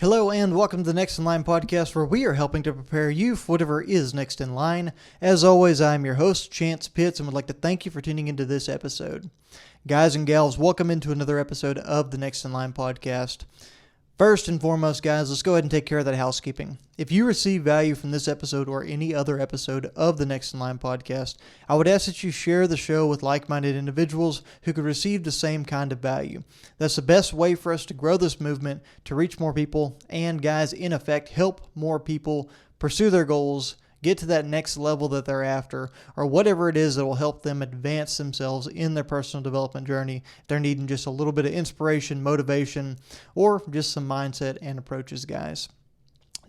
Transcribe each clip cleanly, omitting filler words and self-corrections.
Hello and welcome to the Next in Line podcast, where we are helping to prepare you for whatever is next in line. As always, I'm your host, Chance Pitts, and would like to thank you for tuning into this episode. Guys and gals, welcome into another episode of the Next in Line podcast. First and foremost, guys, let's go ahead and take care of that housekeeping. If you receive value from this episode or any other episode of the Next in Line podcast, I would ask that you share the show with like-minded individuals who could receive the same kind of value. That's the best way for us to grow this movement, to reach more people, and guys, in effect, help more people pursue their goals, get to that next level that they're after, or whatever it is that will help them advance themselves in their personal development journey. If they're needing just a little bit of inspiration, motivation, or just some mindset and approaches, guys.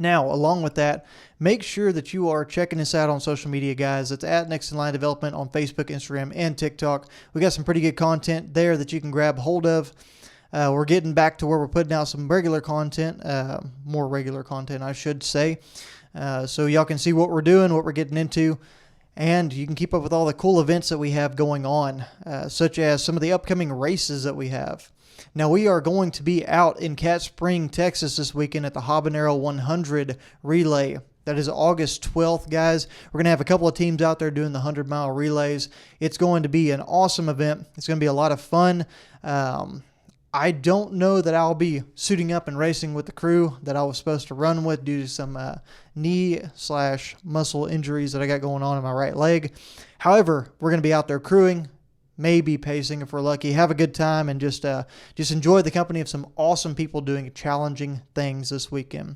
Now, along with that, make sure that you are checking us out on social media, guys. It's at Next in Line Development on Facebook, Instagram, and TikTok. We got some pretty good content there that you can grab hold of. We're getting back to where we're putting out some regular content, more regular content, I should say. So y'all can see what we're doing, what we're getting into, and you can keep up with all the cool events that we have going on, such as some of the upcoming races that we have. Now, we are going to be out in Cat Spring, Texas this weekend at the Habanero 100 Relay. That is August 12th, guys. We're going to have a couple of teams out there doing the 100-mile relays. It's going to be an awesome event. It's going to be a lot of fun. I don't know that I'll be suiting up and racing with the crew that I was supposed to run with due to some knee/muscle injuries that I got going on in my right leg. However, we're going to be out there crewing, maybe pacing if we're lucky, have a good time, and just enjoy the company of some awesome people doing challenging things this weekend.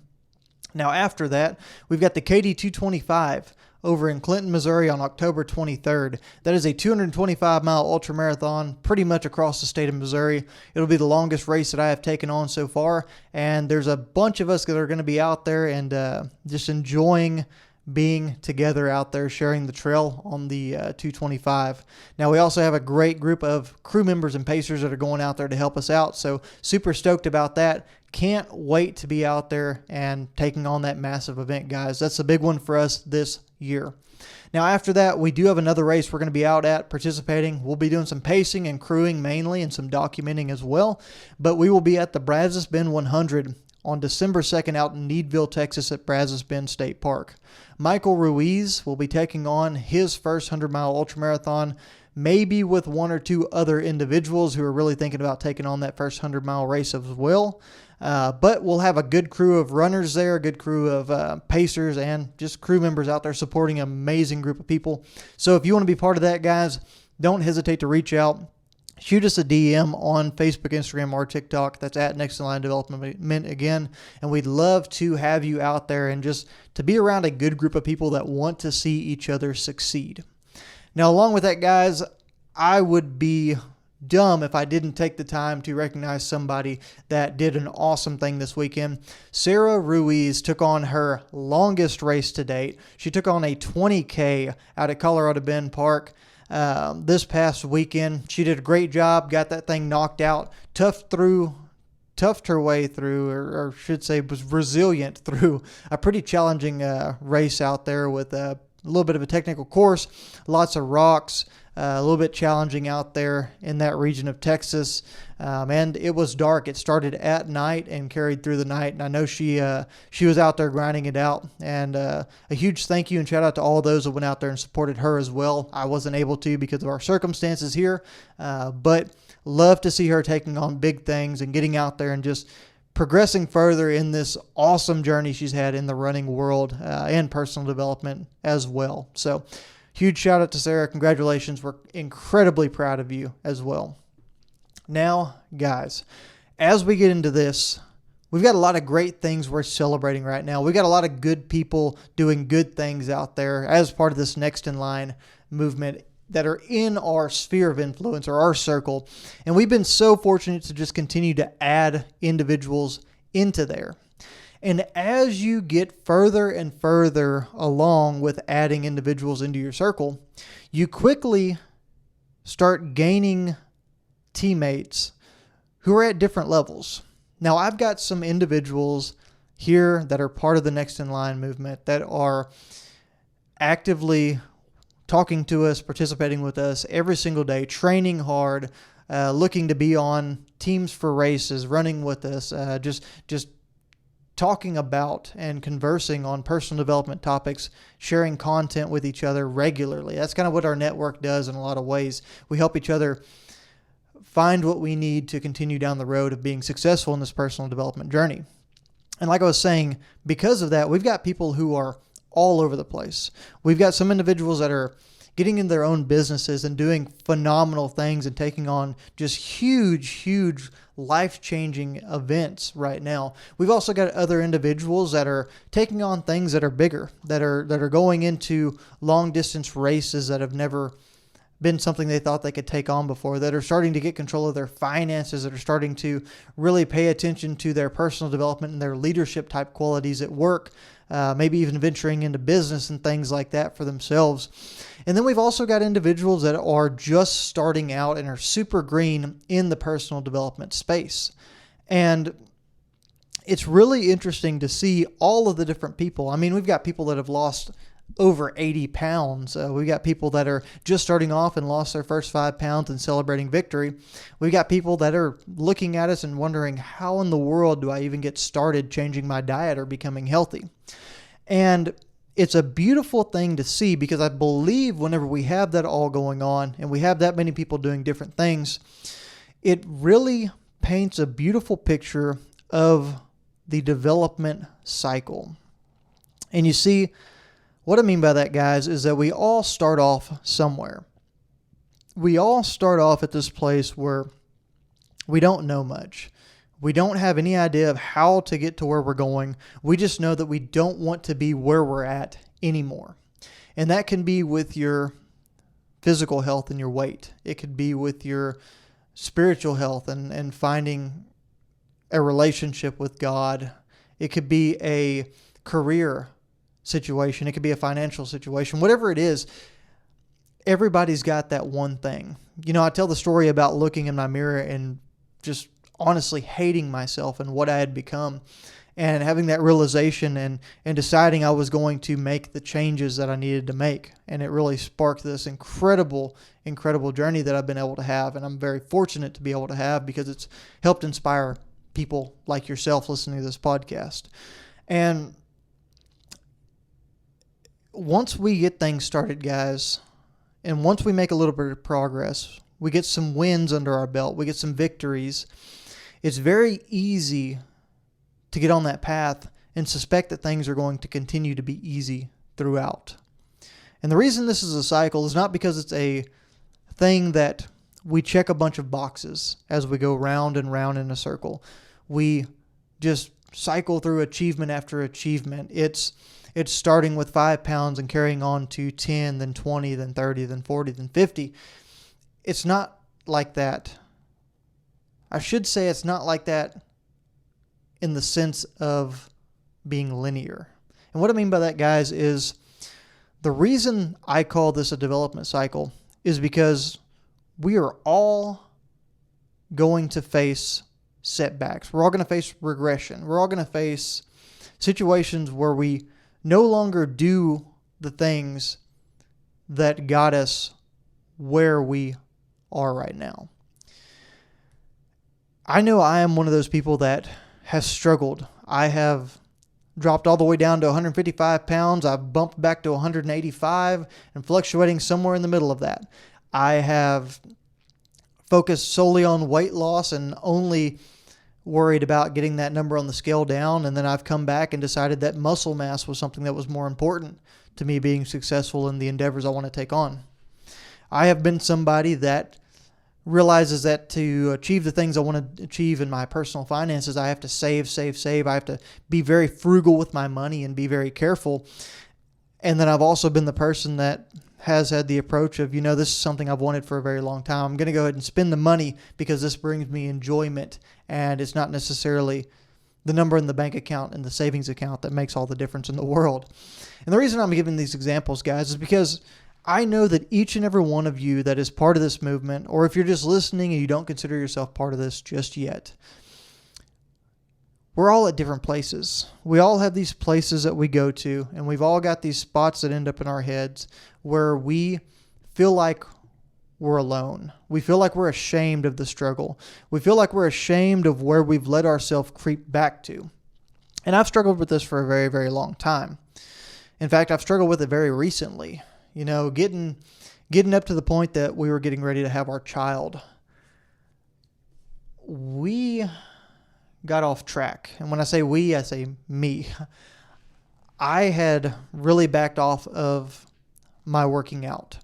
Now, after that, we've got the KD 225 over in Clinton, Missouri on October 23rd. That is a 225-mile ultramarathon pretty much across the state of Missouri. It'll be the longest race that I have taken on so far, and there's a bunch of us that are going to be out there and just enjoying being together out there sharing the trail on the 225. Now, we also have a great group of crew members and pacers that are going out there to help us out, so super stoked about that. Can't wait to be out there and taking on that massive event, guys. That's a big one for us this year. Now, after that, we do have another race we're going to be out at participating. We'll be doing some pacing and crewing mainly and some documenting as well, but we will be at the Brazos Bend 100 on December 2nd out in Needville, Texas at Brazos Bend State Park. Michael Ruiz will be taking on his first 100-mile ultramarathon, maybe with one or two other individuals who are really thinking about taking on that first 100-mile race as well. But we'll have a good crew of runners there, a good crew of pacers, and just crew members out there supporting an amazing group of people. So if you want to be part of that, guys, don't hesitate to reach out. Shoot us a DM on Facebook, Instagram, or TikTok. That's at Next in Line Development again. And we'd love to have you out there and just to be around a good group of people that want to see each other succeed. Now, along with that, guys, I would be dumb if I didn't take the time to recognize somebody that did an awesome thing this weekend. Sarah Ruiz took on her longest race to date. She took on a 20K out at Colorado Bend Park this past weekend. She did a great job, got that thing knocked out, toughed her way through, or should say was resilient through a pretty challenging race out there with a little bit of a technical course, lots of rocks, a little bit challenging out there in that region of Texas. And it was dark. It started at night and carried through the night. And I know she was out there grinding it out. And a huge thank you and shout out to all those that went out there and supported her as well. I wasn't able to because of our circumstances here, but love to see her taking on big things and getting out there and just progressing further in this awesome journey she's had in the running world and personal development as well. So huge shout out to Sarah. Congratulations. We're incredibly proud of you as well. Now, guys, as we get into this, we've got a lot of great things we're celebrating right now. We've got a lot of good people doing good things out there as part of this Next in Line movement that are in our sphere of influence or our circle. And we've been so fortunate to just continue to add individuals into there. And as you get further and further along with adding individuals into your circle, you quickly start gaining teammates who are at different levels. Now, I've got some individuals here that are part of the Next in Line movement that are actively talking to us, participating with us every single day, training hard, looking to be on teams for races, running with us, just talking about and conversing on personal development topics, sharing content with each other regularly. That's kind of what our network does in a lot of ways. We help each other find what we need to continue down the road of being successful in this personal development journey. And like I was saying, because of that, we've got people who are all over the place. We've got some individuals that are getting in their own businesses and doing phenomenal things and taking on just huge life-changing events right now. We've also got other individuals that are taking on things that are bigger, that are going into long-distance races that have never been something they thought they could take on before, that are starting to get control of their finances, that are starting to really pay attention to their personal development and their leadership type qualities at work, maybe even venturing into business and things like that for themselves. And then we've also got individuals that are just starting out and are super green in the personal development space. And it's really interesting to see all of the different people. I mean, we've got people that have lost over 80 pounds. We've got people that are just starting off and lost their first 5 pounds and celebrating victory. We've got people that are looking at us and wondering, how in the world do I even get started changing my diet or becoming healthy? And it's a beautiful thing to see, because I believe whenever we have that all going on and we have that many people doing different things, it really paints a beautiful picture of the development cycle. And you see, what I mean by that, guys, is that we all start off somewhere. We all start off at this place where we don't know much. We don't have any idea of how to get to where we're going. We just know that we don't want to be where we're at anymore. And that can be with your physical health and your weight. It could be with your spiritual health and finding a relationship with God. It could be a career situation. It could be a financial situation. Whatever it is, everybody's got that one thing. You know, I tell the story about looking in my mirror and just honestly hating myself and what I had become, and having that realization and deciding I was going to make the changes that I needed to make. And it really sparked this incredible journey that I've been able to have. And I'm very fortunate to be able to have, because it's helped inspire people like yourself listening to this podcast. And once we get things started, guys, and once we make a little bit of progress, we get some wins under our belt, we get some victories, it's very easy to get on that path and suspect that things are going to continue to be easy throughout. And the reason this is a cycle is not because it's a thing that we check a bunch of boxes as we go round and round in a circle. We just cycle through achievement after achievement. It's starting with 5 pounds and carrying on to 10, then 20, then 30, then 40, then 50. It's not like that. I should say it's not like that in the sense of being linear. And what I mean by that, guys, is the reason I call this a development cycle is because we are all going to face setbacks. We're all going to face regression. We're all going to face situations where we no longer do the things that got us where we are right now. I know I am one of those people that has struggled. I have dropped all the way down to 155 pounds. I've bumped back to 185 and fluctuating somewhere in the middle of that. I have focused solely on weight loss and only worried about getting that number on the scale down. And then I've come back and decided that muscle mass was something that was more important to me being successful in the endeavors I want to take on. I have been somebody that realizes that to achieve the things I want to achieve in my personal finances, I have to save. I have to be very frugal with my money and be very careful. And then I've also been the person that has had the approach of, this is something I've wanted for a very long time. I'm going to go ahead and spend the money because this brings me enjoyment, and it's not necessarily the number in the bank account and the savings account that makes all the difference in the world. And the reason I'm giving these examples, guys, is because I know that each and every one of you that is part of this movement, or if you're just listening and you don't consider yourself part of this just yet, we're all at different places. We all have these places that we go to, and we've all got these spots that end up in our heads where we feel like we're alone. We feel like we're ashamed of the struggle. We feel like we're ashamed of where we've let ourselves creep back to. And I've struggled with this for a very, very long time. In fact, I've struggled with it very recently. Getting up to the point that we were getting ready to have our child. We got off track. And when I say we, I say me. I had really backed off of my working out.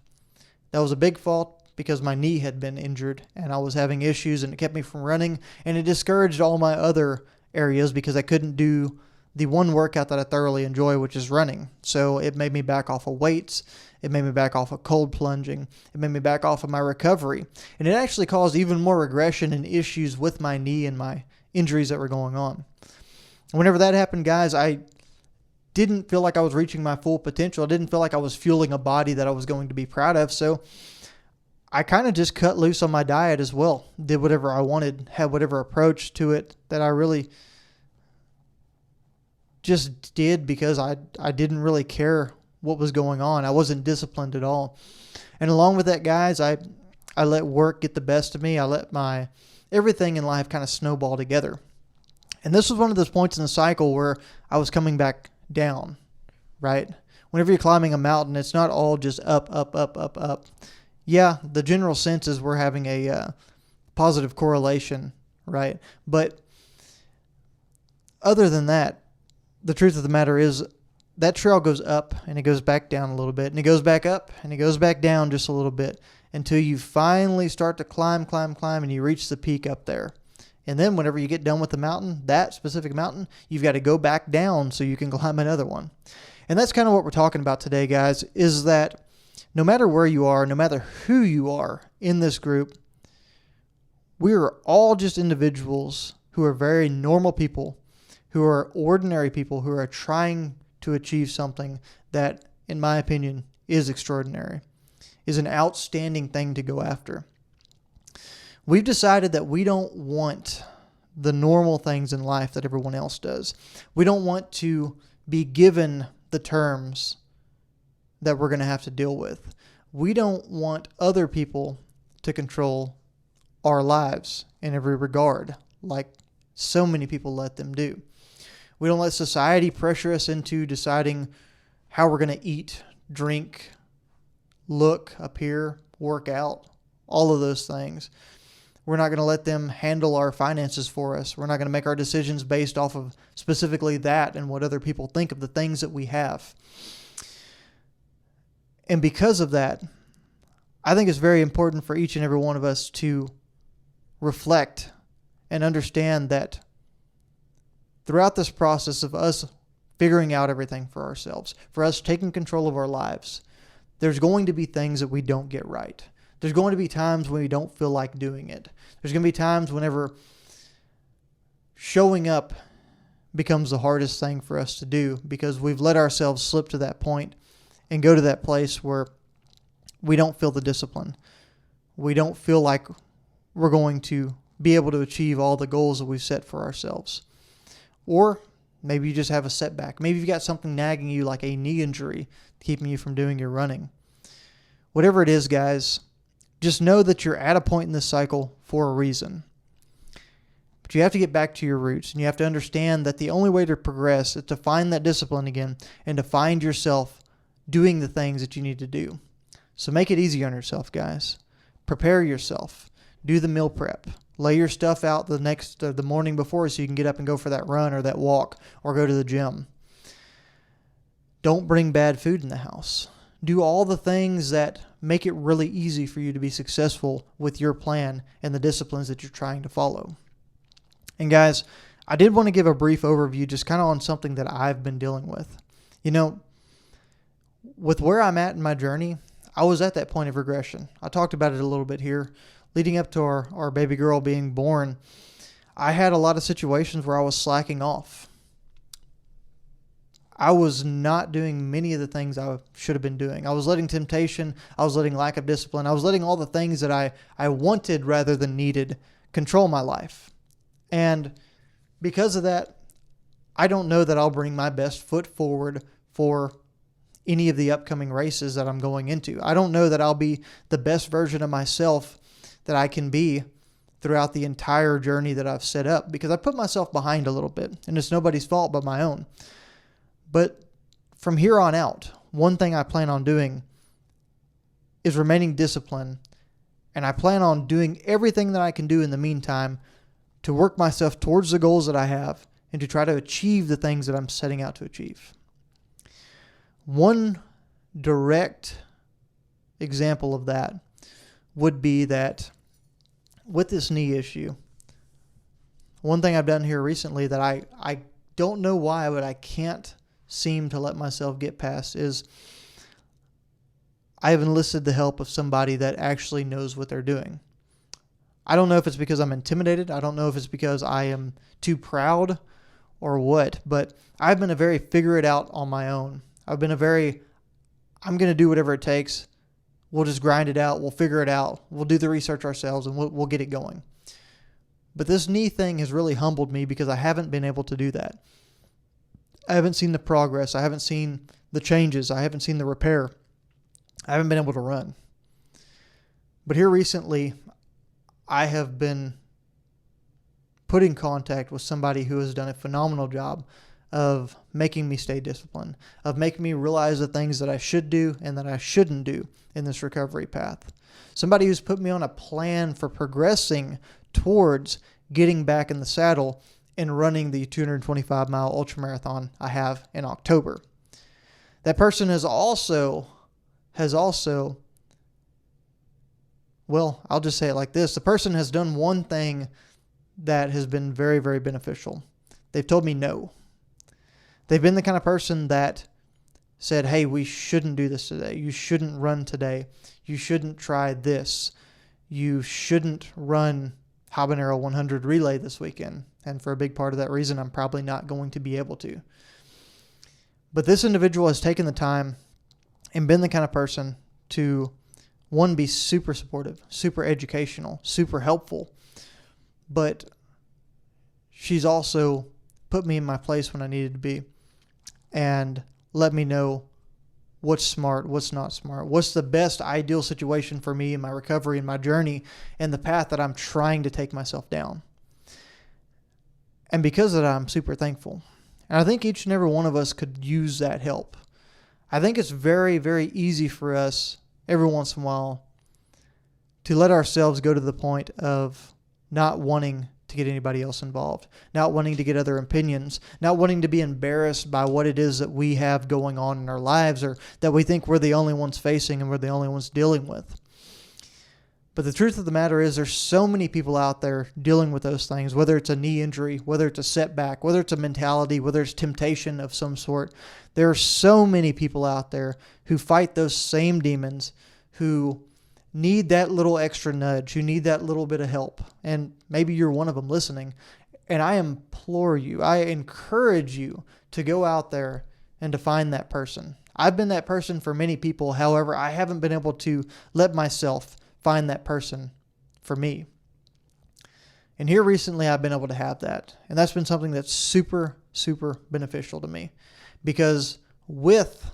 That was a big fault because my knee had been injured and I was having issues and it kept me from running, and it discouraged all my other areas because I couldn't do the one workout that I thoroughly enjoy, which is running. So it made me back off of weights. It made me back off of cold plunging. It made me back off of my recovery. And it actually caused even more regression and issues with my knee and my injuries that were going on. Whenever that happened, guys, I didn't feel like I was reaching my full potential. I didn't feel like I was fueling a body that I was going to be proud of. So I kind of just cut loose on my diet as well. Did whatever I wanted, had whatever approach to it that I really just did because I didn't really care what was going on. I wasn't disciplined at all. And along with that, guys, I let work get the best of me. I let my everything in life kind of snowball together. And this was one of those points in the cycle where I was coming back down, right? Whenever you're climbing a mountain, it's not all just up, up, up, up, up. Yeah, the general sense is we're having a positive correlation, right? But other than that, the truth of the matter is that trail goes up and it goes back down a little bit, and it goes back up and it goes back down just a little bit until you finally start to climb, and you reach the peak up there. And then whenever you get done with the mountain, that specific mountain, you've got to go back down so you can climb another one. And that's kind of what we're talking about today, guys, is that no matter where you are, no matter who you are in this group, we are all just individuals who are very normal people, who are ordinary people, who are trying to achieve something that, in my opinion, is extraordinary, is an outstanding thing to go after. We've decided that we don't want the normal things in life that everyone else does. We don't want to be given the terms that we're going to have to deal with. We don't want other people to control our lives in every regard, like so many people let them do. We don't let society pressure us into deciding how we're going to eat, drink, look, appear, work out, all of those things. We're not going to let them handle our finances for us. We're not going to make our decisions based off of specifically that and what other people think of the things that we have. And because of that, I think it's very important for each and every one of us to reflect and understand that throughout this process of us figuring out everything for ourselves, for us taking control of our lives, there's going to be things that we don't get right. There's going to be times when we don't feel like doing it. There's going to be times whenever showing up becomes the hardest thing for us to do because we've let ourselves slip to that point and go to that place where we don't feel the discipline. We don't feel like we're going to be able to achieve all the goals that we've set for ourselves. Or maybe you just have a setback. Maybe you've got something nagging you like a knee injury keeping you from doing your running. Whatever it is, guys, just know that you're at a point in this cycle for a reason. But you have to get back to your roots, and you have to understand that the only way to progress is to find that discipline again and to find yourself doing the things that you need to do. So make it easy on yourself, guys. Prepare yourself. Do the meal prep. Lay your stuff out the morning before so you can get up and go for that run or that walk or go to the gym. Don't bring bad food in the house. Do all the things that make it really easy for you to be successful with your plan and the disciplines that you're trying to follow. And guys, I did want to give a brief overview just kind of on something that I've been dealing with. With where I'm at in my journey, I was at that point of regression. I talked about it a little bit here. Leading up to our baby girl being born, I had a lot of situations where I was slacking off. I was not doing many of the things I should have been doing. I was letting temptation, I was letting lack of discipline, I was letting all the things that I wanted rather than needed control my life. And because of that, I don't know that I'll bring my best foot forward for any of the upcoming races that I'm going into. I don't know that I'll be the best version of myself that I can be throughout the entire journey that I've set up, because I put myself behind a little bit, and it's nobody's fault but my own. But from here on out, one thing I plan on doing is remaining disciplined, and I plan on doing everything that I can do in the meantime to work myself towards the goals that I have and to try to achieve the things that I'm setting out to achieve. One direct example of that would be that with this knee issue, one thing I've done here recently that I don't know why, but I can't seem to let myself get past is I have enlisted the help of somebody that actually knows what they're doing. I don't know if it's because I'm intimidated. I don't know if it's because I am too proud or what, but I've been a very figure it out on my own. I've been I'm going to do whatever it takes. We'll just grind it out. We'll figure it out. We'll do the research ourselves, and we'll get it going. But this knee thing has really humbled me because I haven't been able to do that. I haven't seen the progress. I haven't seen the changes. I haven't seen the repair. I haven't been able to run. But here recently, I have been put in contact with somebody who has done a phenomenal job of making me stay disciplined, of making me realize the things that I should do and that I shouldn't do in this recovery path. Somebody who's put me on a plan for progressing towards getting back in the saddle and running the 225-mile ultramarathon I have in October. That person has also, well, I'll just say it like this. The person has done one thing that has been very, very beneficial. They've told me no. They've been the kind of person that said, hey, we shouldn't do this today. You shouldn't run today. You shouldn't try this. You shouldn't run Habanero 100 relay this weekend. And for a big part of that reason, I'm probably not going to be able to. But this individual has taken the time and been the kind of person to, one, be super supportive, super educational, super helpful. But she's also put me in my place when I needed to be and let me know what's smart, what's not smart, what's the best ideal situation for me in my recovery and my journey and the path that I'm trying to take myself down. And because of that, I'm super thankful. And I think each and every one of us could use that help. I think it's very, very easy for us every once in a while to let ourselves go to the point of not wanting to get anybody else involved, not wanting to get other opinions, not wanting to be embarrassed by what it is that we have going on in our lives or that we think we're the only ones facing and we're the only ones dealing with. But the truth of the matter is there's so many people out there dealing with those things, whether it's a knee injury, whether it's a setback, whether it's a mentality, whether it's temptation of some sort. There are so many people out there who fight those same demons, who need that little extra nudge, who need that little bit of help. And maybe you're one of them listening. And I implore you, I encourage you to go out there and to find that person. I've been that person for many people. However, I haven't been able to let myself find that person for me. And here recently, I've been able to have that. And that's been something that's super, super beneficial to me. Because with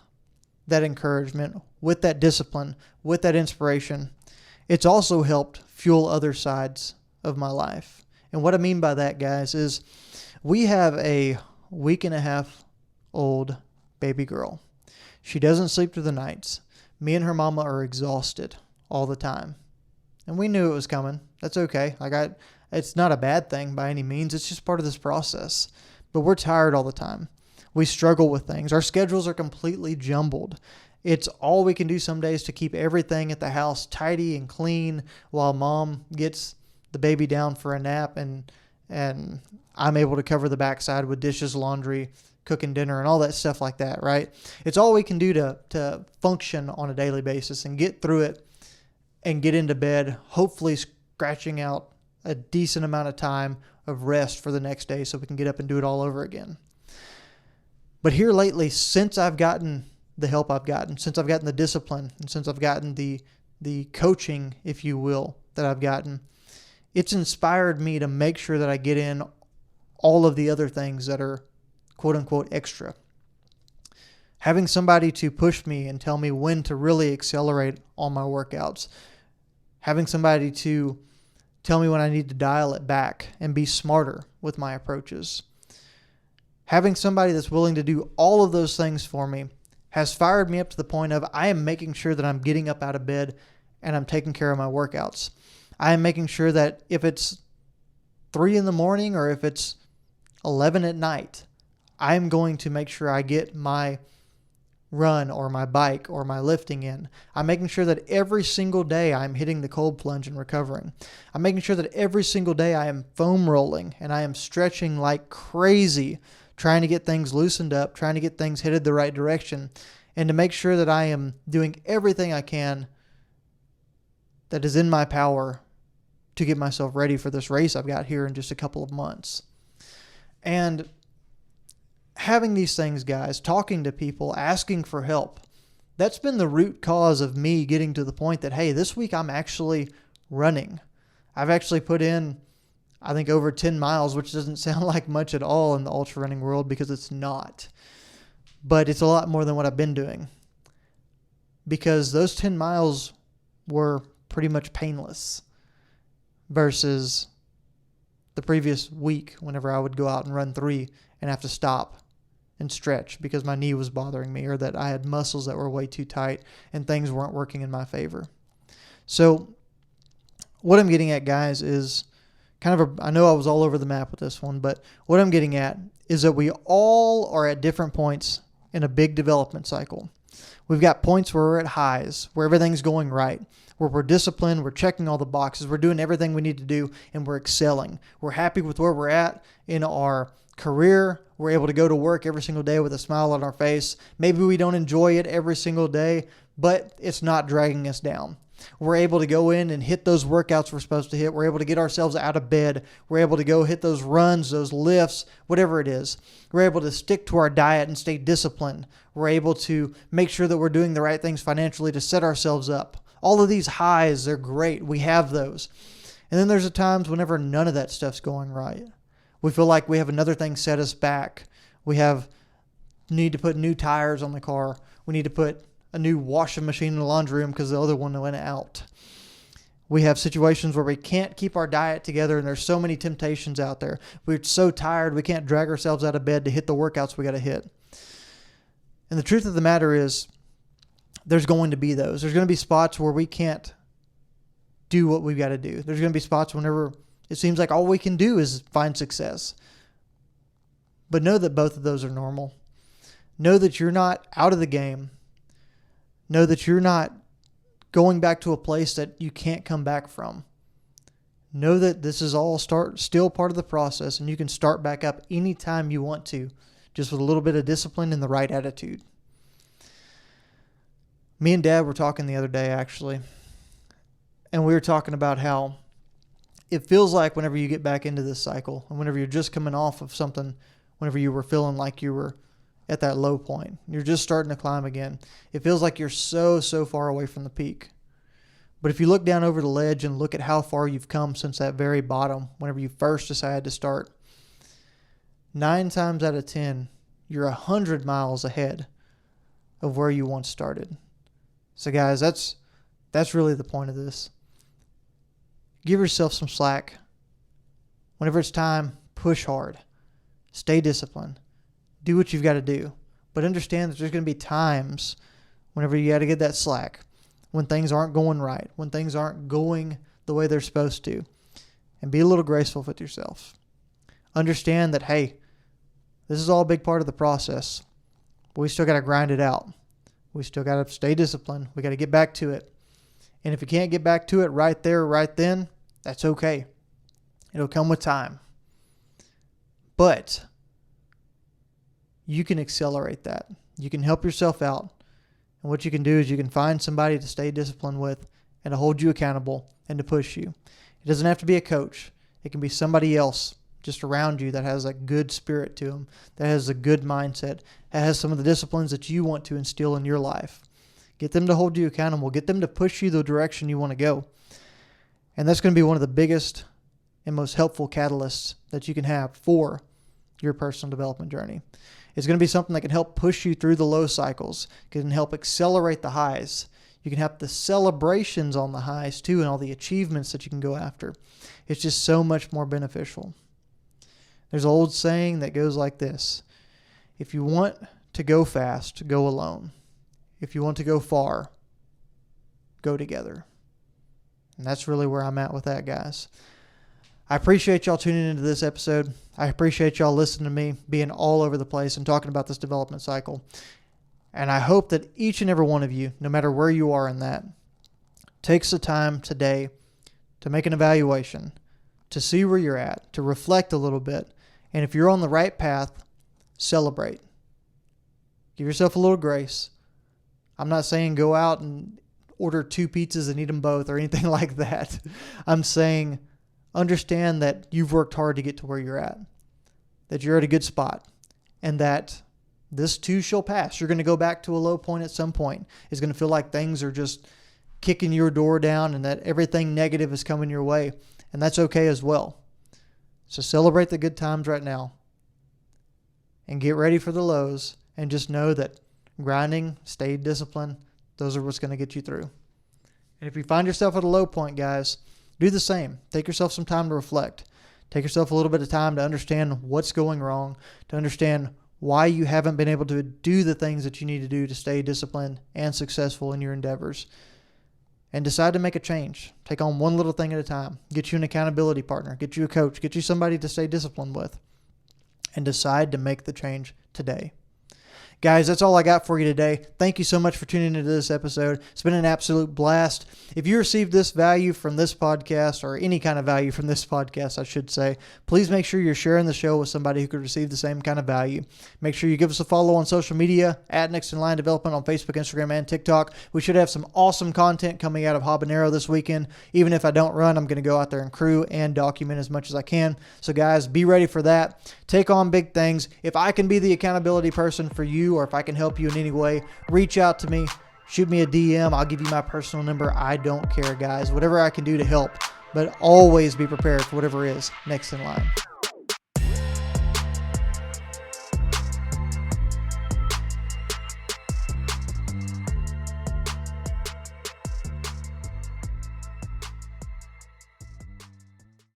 that encouragement, with that discipline, with that inspiration, it's also helped fuel other sides of my life. And what I mean by that, guys, is we have a 1.5-week-old baby girl. She doesn't sleep through the nights. Me and her mama are exhausted all the time. And we knew it was coming. That's okay. It's not a bad thing by any means. It's just part of this process. But we're tired all the time. We struggle with things. Our schedules are completely jumbled. It's all we can do some days to keep everything at the house tidy and clean while mom gets the baby down for a nap and I'm able to cover the backside with dishes, laundry, cooking dinner, and all that stuff like that, right? It's all we can do to function on a daily basis and get through it and get into bed, hopefully scratching out a decent amount of time of rest for the next day so we can get up and do it all over again. But here lately, since I've gotten the help I've gotten, since I've gotten the discipline, and since I've gotten the coaching, if you will, that I've gotten, it's inspired me to make sure that I get in all of the other things that are quote unquote extra. Having somebody to push me and tell me when to really accelerate on my workouts. Having somebody to tell me when I need to dial it back and be smarter with my approaches. Having somebody that's willing to do all of those things for me has fired me up to the point of I am making sure that I'm getting up out of bed and I'm taking care of my workouts. I am making sure that if it's 3 in the morning or if it's 11 at night, I'm going to make sure I get my run or my bike or my lifting in. I'm making sure that every single day I'm hitting the cold plunge and recovering. I'm making sure that every single day I am foam rolling and I am stretching like crazy, trying to get things loosened up, trying to get things headed the right direction, and to make sure that I am doing everything I can that is in my power to get myself ready for this race I've got here in just a couple of months. And having these things, guys, talking to people, asking for help, that's been the root cause of me getting to the point that, hey, this week I'm actually running. I've actually put in, I think, over 10 miles, which doesn't sound like much at all in the ultra running world because it's not. But it's a lot more than what I've been doing. Because those 10 miles were pretty much painless versus the previous week whenever I would go out and run 3 and have to stop and stretch because my knee was bothering me or that I had muscles that were way too tight and things weren't working in my favor. So what I'm getting at, guys, is I know I was all over the map with this one, but what I'm getting at is that we all are at different points in a big development cycle. We've got points where we're at highs, where everything's going right, where we're disciplined, we're checking all the boxes, we're doing everything we need to do, and we're excelling. We're happy with where we're at in our career. We're able to go to work every single day with a smile on our face. Maybe we don't enjoy it every single day, but it's not dragging us down. We're able to go in and hit those workouts we're supposed to hit. We're able to get ourselves out of bed. We're able to go hit those runs, those lifts, whatever it is. We're able to stick to our diet and stay disciplined. We're able to make sure that we're doing the right things financially to set ourselves up. All of these highs, they're great. We have those. And then there's the times whenever none of that stuff's going right. We feel like we have another thing set us back. We need to put new tires on the car. We need to put a new washing machine in the laundry room because the other one went out. We have situations where we can't keep our diet together and there's so many temptations out there. We're so tired we can't drag ourselves out of bed to hit the workouts we got to hit. And the truth of the matter is there's going to be those. There's going to be spots where we can't do what we've got to do. There's going to be spots whenever it seems like all we can do is find success. But know that both of those are normal. Know that you're not out of the game. Know that you're not going back to a place that you can't come back from. Know that this is all still part of the process and you can start back up anytime you want to, just with a little bit of discipline and the right attitude. Me and Dad were talking the other day, actually, and we were talking about how it feels like whenever you get back into this cycle and whenever you're just coming off of something, whenever you were feeling like you were at that low point, you're just starting to climb again. It feels like you're so far away from the peak. But if you look down over the ledge and look at how far you've come since that very bottom, whenever you first decided to start, 9 times out of 10, you're 100 miles ahead of where you once started. So guys, that's really the point of this. Give yourself some slack. Whenever it's time, push hard. Stay disciplined. Do what you've got to do. But understand that there's going to be times whenever you got to get that slack, when things aren't going right, when things aren't going the way they're supposed to. And be a little graceful with yourself. Understand that, hey, this is all a big part of the process. But we still got to grind it out. We still got to stay disciplined. We got to get back to it. And if you can't get back to it right there, right then, that's okay. It'll come with time. But you can accelerate that. You can help yourself out. And what you can do is you can find somebody to stay disciplined with and to hold you accountable and to push you. It doesn't have to be a coach. It can be somebody else just around you that has a good spirit to them, that has a good mindset, that has some of the disciplines that you want to instill in your life. Get them to hold you accountable. Get them to push you the direction you want to go. And that's going to be one of the biggest and most helpful catalysts that you can have for your personal development journey. It's going to be something that can help push you through the low cycles, can help accelerate the highs. You can have the celebrations on the highs too, and all the achievements that you can go after. It's just so much more beneficial. There's an old saying that goes like this: if you want to go fast, go alone. If you want to go far, go together. And that's really where I'm at with that, guys. I appreciate y'all tuning into this episode. I appreciate y'all listening to me, being all over the place and talking about this development cycle. And I hope that each and every one of you, no matter where you are in that, takes the time today to make an evaluation, to see where you're at, to reflect a little bit. And if you're on the right path, celebrate. Give yourself a little grace. I'm not saying go out and order 2 pizzas and eat them both or anything like that. I'm saying understand that you've worked hard to get to where you're at, that you're at a good spot, and that this too shall pass. You're going to go back to a low point at some point. It's going to feel like things are just kicking your door down and that everything negative is coming your way, and that's okay as well. So celebrate the good times right now and get ready for the lows, and just know that grinding, stay disciplined, those are what's going to get you through. And if you find yourself at a low point, guys, do the same. Take yourself some time to reflect. Take yourself a little bit of time to understand what's going wrong, to understand why you haven't been able to do the things that you need to do to stay disciplined and successful in your endeavors. And decide to make a change. Take on one little thing at a time. Get you an accountability partner. Get you a coach. Get you somebody to stay disciplined with. And decide to make the change today. Guys, that's all I got for you today. Thank you so much for tuning into this episode. It's been an absolute blast. If you received this value from this podcast, or any kind of value from this podcast, I should say, please make sure you're sharing the show with somebody who could receive the same kind of value. Make sure you give us a follow on social media at Next in Line Development on Facebook, Instagram, and TikTok. We should have some awesome content coming out of Habanero this weekend. Even if I don't run, I'm going to go out there and crew and document as much as I can. So guys, be ready for that. Take on big things. If I can be the accountability person for you, or if I can help you in any way, reach out to me. Shoot me a DM. I'll give you my personal number. I don't care, guys. Whatever I can do to help. But always be prepared for whatever is next in line.